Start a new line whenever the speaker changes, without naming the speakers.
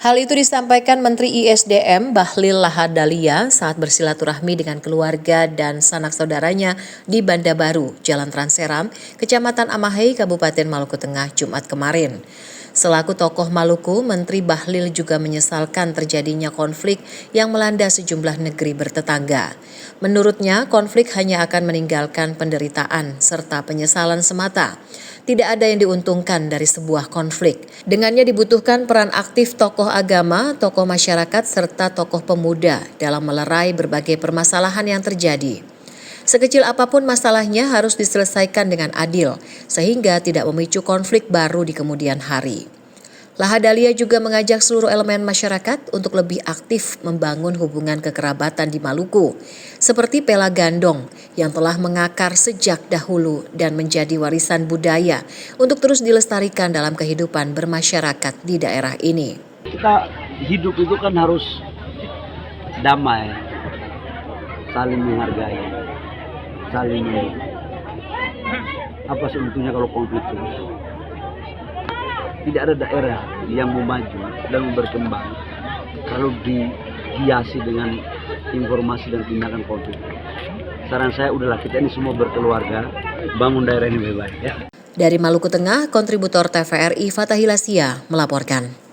Hal itu disampaikan Menteri ISDM Bahlil Lahadalia saat bersilaturahmi dengan keluarga dan sanak saudaranya di Banda Baru, Jalan Transeram, Kecamatan Amahei, Kabupaten Maluku Tengah, Jumat kemarin. Selaku tokoh Maluku, Menteri Bahlil juga menyesalkan terjadinya konflik yang melanda sejumlah negeri bertetangga. Menurutnya, konflik hanya akan meninggalkan penderitaan serta penyesalan semata. Tidak ada yang diuntungkan dari sebuah konflik. Dengannya dibutuhkan peran aktif tokoh agama, tokoh masyarakat, serta tokoh pemuda dalam melerai berbagai permasalahan yang terjadi. Sekecil apapun masalahnya harus diselesaikan dengan adil, sehingga tidak memicu konflik baru di kemudian hari. Lahadalia juga mengajak seluruh elemen masyarakat untuk lebih aktif membangun hubungan kekerabatan di Maluku, seperti pela gandong yang telah mengakar sejak dahulu dan menjadi warisan budaya untuk terus dilestarikan dalam kehidupan bermasyarakat di daerah ini.
Kita hidup itu kan harus damai, saling menghargai, saling apa sebetulnya kalau konflik terus. Tidak ada daerah yang mau maju dan berkembang kalau dihiasi dengan informasi dan tindakan konflik. Saran saya udahlah, kita ini semua berkeluarga, bangun daerah ini lebih baik ya.
Dari Maluku Tengah, kontributor TVRI Fatahila Sia melaporkan.